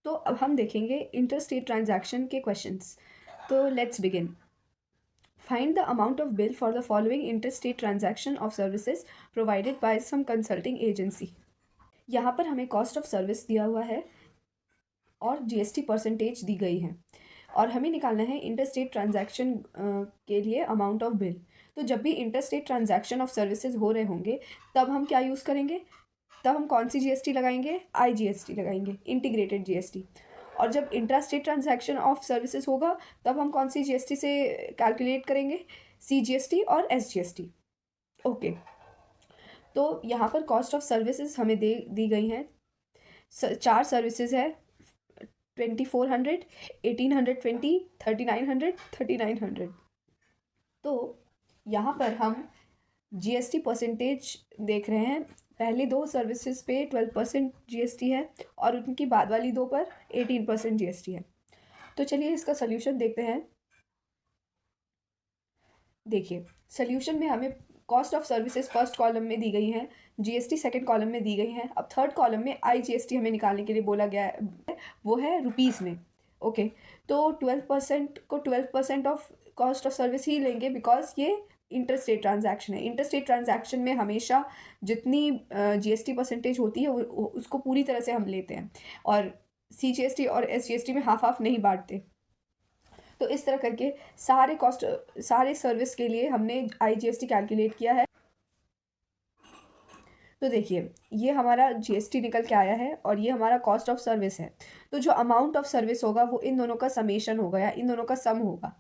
तो अब हम देखेंगे इंटरस्टेट ट्रांजैक्शन के क्वेश्चंस। तो let's begin. Find the amount of bill for the following interstate transaction of services provided by some consulting agency. यहाँ पर हमें कॉस्ट ऑफ सर्विस दिया हुआ है और जीएसटी परसेंटेज दी गई है और हमें निकालना है इंटरस्टेट ट्रांजैक्शन के लिए अमाउंट ऑफ बिल। तो जब भी इंटरस्टेट ट्रांजैक्शन ऑफ सर्विसेज हो रहे होंगे तब हम क्या यूज़ करेंगे, तब हम कौन सी जीएसटी लगाएंगे, आईजीएसटी लगाएंगे, इंटीग्रेटेड जीएसटी। और जब इंट्रास्टेट ट्रांजैक्शन ऑफ सर्विसेज होगा तब हम कौन सी जीएसटी से कैलकुलेट करेंगे, सीजीएसटी और एसजीएसटी। ओके, तो यहाँ पर कॉस्ट ऑफ सर्विसेज हमें दी गई हैं। 4 सर्विसेज है, 2400, 1820, 3900, 3900। तो यहाँ पर हम जीएसटी परसेंटेज देख रहे हैं। पहले 2 सर्विसेज पे 12% जीएसटी है और उनकी बाद वाली 2 पर 18% जीएसटी है। तो चलिए इसका सोल्यूशन देखते हैं। देखिए, सोल्यूशन में हमें cost of services first column में दी गई हैं, जीएसटी सेकंड कॉलम में दी गई हैं। अब थर्ड कॉलम में आईजीएसटी हमें निकालने के लिए बोला गया है, वो है रुपीज़ में। ओके, तो 12% को 12% ऑफ कॉस्ट ऑफ सर्विस ही लेंगे बिकॉज ये इंटरस्टेट ट्रांजैक्शन है। इंटरस्टेट ट्रांजैक्शन में हमेशा जितनी जीएसटी परसेंटेज होती है उसको पूरी तरह से हम लेते हैं और सीजीएसटी और एसजीएसटी में हाफ हाफ नहीं बांटते। तो इस तरह करके सारे सर्विस के लिए हमने आईजीएसटी कैलकुलेट किया है। तो देखिए, ये हमारा जीएसटी निकल के आया है और ये हमारा कॉस्ट ऑफ सर्विस है। तो जो अमाउंट ऑफ सर्विस होगा वो इन दोनों का समेशन होगा या इन दोनों का सम होगा।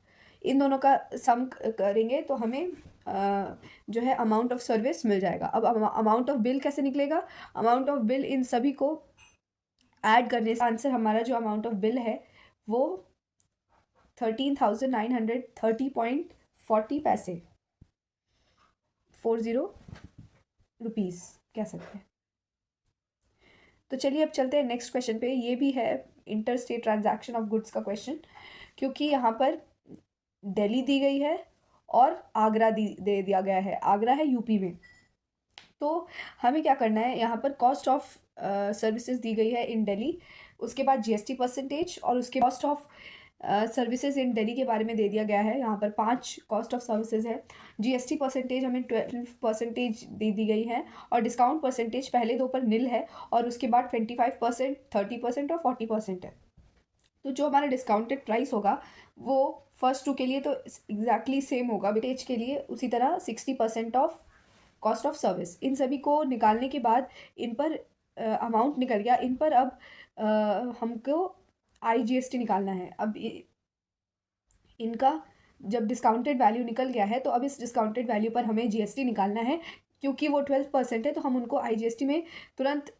इन दोनों का सम करेंगे तो हमें जो है अमाउंट ऑफ सर्विस मिल जाएगा। अब अमाउंट ऑफ बिल कैसे निकलेगा, अमाउंट ऑफ बिल इन सभी को ऐड करने से आंसर हमारा जो अमाउंट ऑफ बिल है वो 13,930.40 पैसे, 40 रुपीज़ कह सकते हैं। तो चलिए अब चलते हैं नेक्स्ट क्वेश्चन पे। ये भी है इंटरस्टेट ट्रांजैक्शन ऑफ गुड्स का क्वेश्चन, क्योंकि यहाँ पर दिल्ली दी गई है और आगरा दे दिया गया है। आगरा है यूपी में। तो हमें क्या करना है, यहाँ पर कॉस्ट ऑफ सर्विसेज दी गई है इन दिल्ली, उसके बाद जीएसटी परसेंटेज और उसके cost of services in Delhi के बारे में दे दिया गया है। यहाँ पर 5 कॉस्ट ऑफ सर्विसेज है। जीएसटी परसेंटेज हमें 12% दे दी गई है और डिस्काउंट परसेंटेज पहले 2 पर निल है और उसके बाद 25%, 30% और 40% है। तो जो हमारा डिस्काउंटेड प्राइस होगा वो फर्स्ट 2 के लिए तो एग्जैक्टली सेम होगा, बेटेज के लिए उसी तरह 60% ऑफ कॉस्ट ऑफ सर्विस। इन सभी को निकालने के बाद इन पर अमाउंट निकल गया। इन पर अब हमको आईजीएसटी निकालना है। अब इनका जब डिस्काउंटेड वैल्यू निकल गया है तो अब इस डिस्काउंटेड वैल्यू पर हमें जीएसटी निकालना है। क्योंकि वो 12% है तो हम उनको आईजीएसटी में तुरंत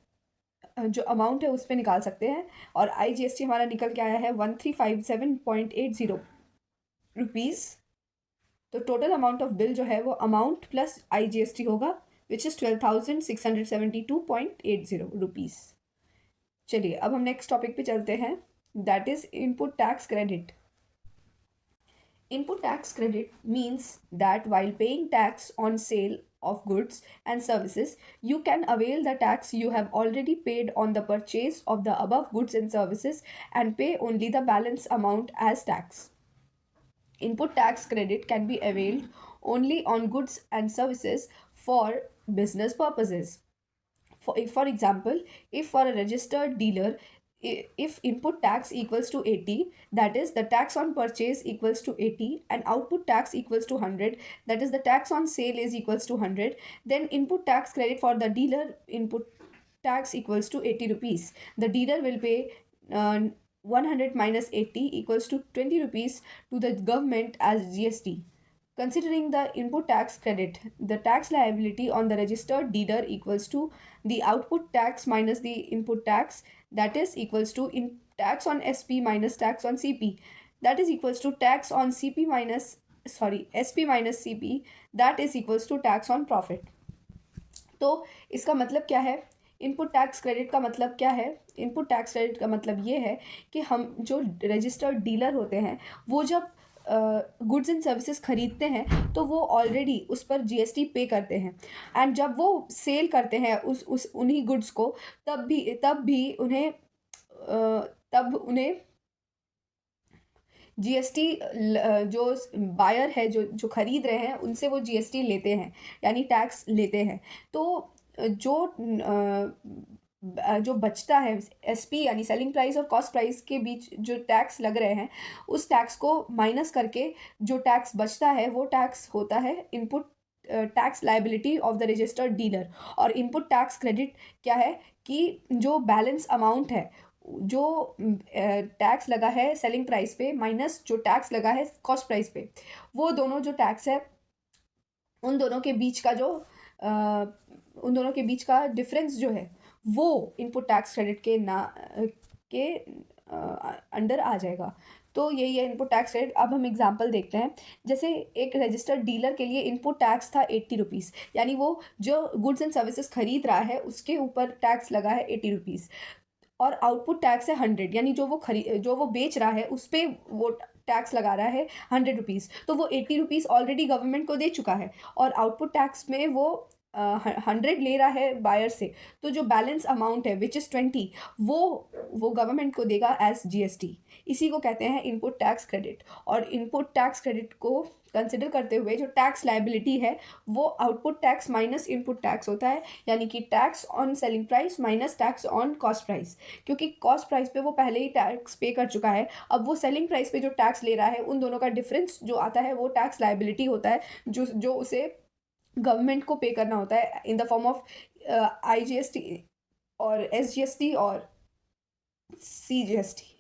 जो अमाउंट है उस पर निकाल सकते हैं। और आईजीएसटी हमारा निकल के आया है 1357.80 रुपीज़। तो टोटल अमाउंट ऑफ बिल जो है वो अमाउंट प्लस आईजीएसटी होगा, विच इज़ 12,672.80 रुपीज़। चलिए अब हम नेक्स्ट टॉपिक पे चलते हैं, that is input tax credit. Input tax credit means that while paying tax on sale of goods and services, you can avail the tax you have already paid on the purchase of the above goods and services and pay only the balance amount as tax. Input tax credit can be availed only on goods and services for business purposes. For example, if for a registered dealer, if input tax equals to 80, that is the tax on purchase equals to 80, and output tax equals to 100, that is the tax on sale is equals to 100, then input tax credit for the dealer input tax equals to 80 rupees. The dealer will pay 100 minus 80 equals to 20 rupees to the government as GST. Considering the input tax credit, the tax liability on the registered dealer equals to the output tax minus the input tax, that is equals to in tax on SP minus tax on CP, that is equals to tax on SP minus CP, that is equals to tax on profit. तो इसका मतलब क्या है, input tax credit का मतलब क्या है? Input tax credit का मतलब ये है कि हम जो रजिस्टर्ड डीलर होते हैं वो जब गुड्स एंड सर्विसेज खरीदते हैं तो वो ऑलरेडी उस पर जीएसटी पे करते हैं, एंड जब वो सेल करते हैं उस उन्हीं गुड्स को तब भी उन्हें तब उन्हें जीएसटी जो बायर है, जो खरीद रहे हैं, उनसे वो जीएसटी लेते हैं, यानी टैक्स लेते हैं। तो जो बचता है एसपी यानी सेलिंग प्राइस और कॉस्ट प्राइस के बीच जो टैक्स लग रहे हैं, उस टैक्स को माइनस करके जो टैक्स बचता है वो टैक्स होता है input tax liability of the registered dealer. और इनपुट टैक्स क्रेडिट क्या है कि जो बैलेंस अमाउंट है, जो टैक्स लगा है सेलिंग प्राइस पे माइनस जो टैक्स लगा है कॉस्ट प्राइस पे, वो दोनों जो टैक्स है उन दोनों के बीच का जो अ, उन दोनों के बीच का डिफरेंस जो है वो इनपुट टैक्स क्रेडिट के अंडर आ जाएगा। तो यही है इनपुट टैक्स क्रेडिट। अब हम एग्जांपल देखते हैं। जैसे एक रजिस्टर्ड डीलर के लिए इनपुट टैक्स था 80 रुपीज़, यानी वो जो गुड्स एंड सर्विसेज खरीद रहा है उसके ऊपर टैक्स लगा है 80 रुपीज़। और आउटपुट टैक्स है 100, यानी जो वो बेच रहा है उस पर वो टैक्स लगा रहा है 100 रुपीज़। तो वो 80 रुपीज़ ऑलरेडी गवर्नमेंट को दे चुका है, और आउटपुट टैक्स में वो 100 ले रहा है बायर से। तो जो बैलेंस अमाउंट है विच इज़ 20, वो गवर्नमेंट को देगा एज जीएसटी। इसी को कहते हैं इनपुट टैक्स क्रेडिट। और इनपुट टैक्स क्रेडिट को कंसिडर करते हुए जो टैक्स लायबिलिटी है वो output tax minus input tax होता है, यानी कि tax on selling price minus tax on cost price. क्योंकि कॉस्ट प्राइस पे वो पहले ही टैक्स पे कर चुका है, अब वो सेलिंग प्राइस पे जो टैक्स ले रहा है उन दोनों का डिफरेंस जो आता है वो टैक्स लायबिलिटी होता है, जो उसे गवर्नमेंट को पे करना होता है in the form of IGST और एसजीएसटी और सीजीएसटी।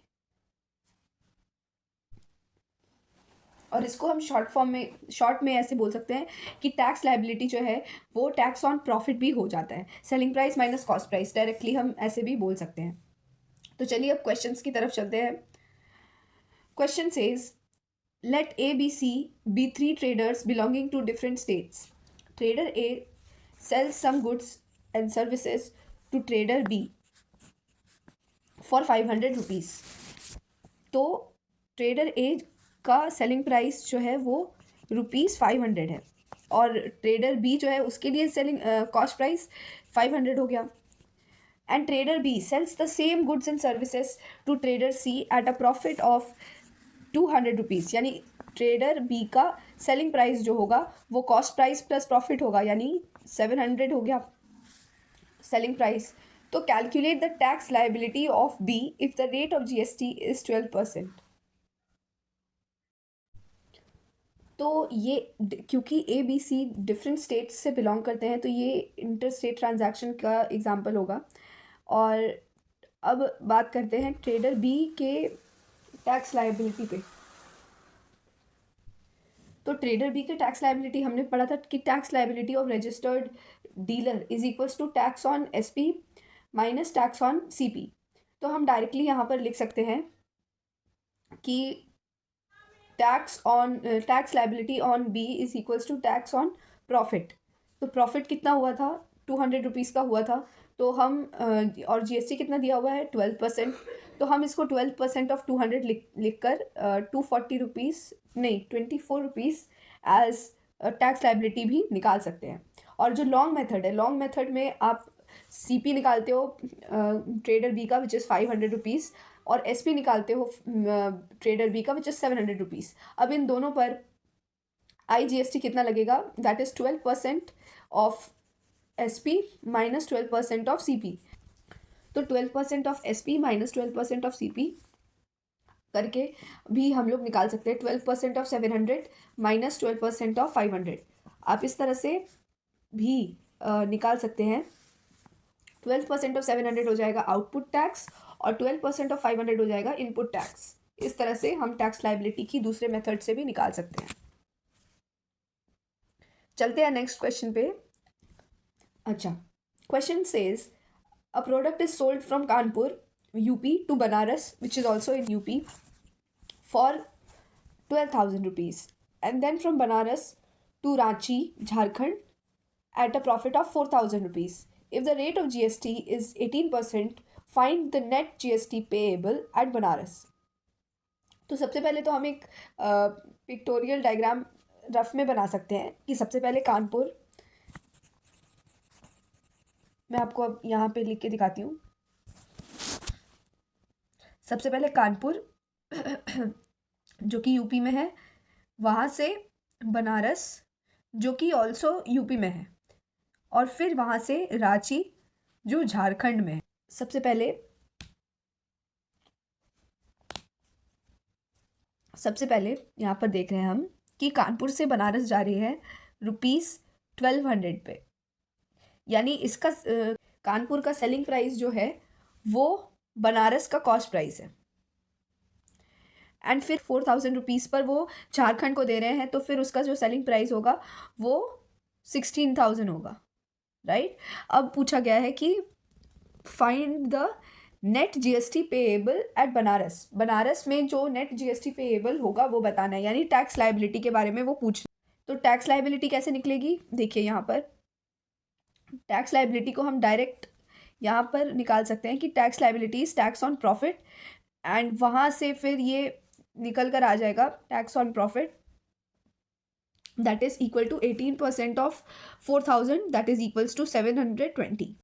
और इसको हम शॉर्ट में ऐसे बोल सकते हैं कि टैक्स लायबिलिटी जो है वो टैक्स ऑन प्रॉफिट भी हो जाता है, selling price minus cost price, directly हम ऐसे भी बोल सकते हैं। तो चलिए अब क्वेश्चंस की तरफ चलते हैं। Question says let A, B, C be three traders belonging to different states. Trader A sells some goods and services to trader B for 500 rupees. तो ट्रेडर ए का सेलिंग प्राइस जो है वो ₹500 है, और ट्रेडर बी जो है उसके लिए सेलिंग कॉस्ट प्राइस 500 हो गया। And trader B sells the same goods and services to trader C at a profit of 200 rupees, यानी ट्रेडर बी का सेलिंग प्राइस जो होगा वो कॉस्ट प्राइस प्लस प्रॉफिट होगा, यानी 700 हो गया सेलिंग प्राइस। तो calculate the tax liability of B if the rate of GST is 12%। तो ये क्योंकि A B C different states से बिलोंग करते हैं तो ये इंटर स्टेट ट्रांजैक्शन का एग्जांपल होगा। और अब बात करते हैं ट्रेडर बी के टैक्स लायबिलिटी पे। तो ट्रेडर बी के टैक्स लायबिलिटी हमने पढ़ा था कि tax liability of registered dealer is equals to tax on SP minus tax on CP. तो हम डायरेक्टली यहाँ पर लिख सकते हैं कि tax liability on B is equals to tax on profit. तो प्रॉफिट कितना हुआ था, 200 रुपीज़ का हुआ था। तो हम और जीएसटी कितना दिया हुआ है, 12%। तो हम इसको 12% ऑफ 200 लिख कर 240 रुपीज़ नहीं 24 रुपीज़ एज टैक्स लायबिलिटी भी निकाल सकते हैं। और जो लॉन्ग मेथड में आप सीपी निकालते हो ट्रेडर बी का विच इज़ 500 रुपीज़, और एसपी निकालते हो ट्रेडर बी का विच इज़ 700 रुपीज़। अब इन दोनों पर आईजीएसटी कितना लगेगा, that is 12% of SP minus 12% of CP. तो 12% of SP minus 12% of CP करके भी हम लोग निकाल सकते हैं 12% ऑफ 700 माइनस 12% ऑफ 500। आप इस तरह से भी निकाल सकते हैं। 12% ऑफ 700 हो जाएगा आउटपुट टैक्स, और 12% ऑफ 500 हो जाएगा इनपुट टैक्स। इस तरह से हम टैक्स लायबिलिटी की दूसरे मेथड से भी निकाल सकते हैं। चलते हैं नेक्स्ट क्वेश्चन पे। अच्छा, question says a product is sold from Kanpur UP to Banaras which is also in UP for 12,000 rupees, and then from Banaras to Ranchi, Jharkhand at a profit of 4,000 rupees. If the rate of GST is 18%, find the net GST payable at Banaras. तो सबसे पहले तो हम एक pictorial diagram rough में बना सकते हैं कि सबसे पहले कानपुर, मैं आपको अब यहाँ पे लिख के दिखाती हूँ। सबसे पहले कानपुर जो कि यूपी में है, वहाँ से बनारस जो कि ऑल्सो यूपी में है, और फिर वहाँ से रांची जो झारखंड में है। सबसे पहले यहाँ पर देख रहे हैं हम कि कानपुर से बनारस जा रही है ₹1200 पे, यानी इसका कानपुर का सेलिंग प्राइस जो है वो बनारस का कॉस्ट प्राइस है, एंड फिर ₹4000 पर वो झारखंड को दे रहे हैं, तो फिर उसका जो सेलिंग प्राइस होगा वो 16000 होगा, राइट। अब पूछा गया है कि find the net GST payable eight Banaras. Banaras में जो नेट जीएसटी पेएबल होगा वो बताना है, यानी टैक्स लाइबिलिटी के बारे में वो पूछ। तो टैक्स लाइबिलिटी कैसे निकलेगी, देखिए यहाँ पर टैक्स लाइबिलिटी को हम डायरेक्ट यहाँ पर निकाल सकते हैं कि tax liability is tax on profit, and वहाँ से फिर ये निकल कर आ जाएगा tax on profit that is equal to 18% of 4000, that is equals to 720.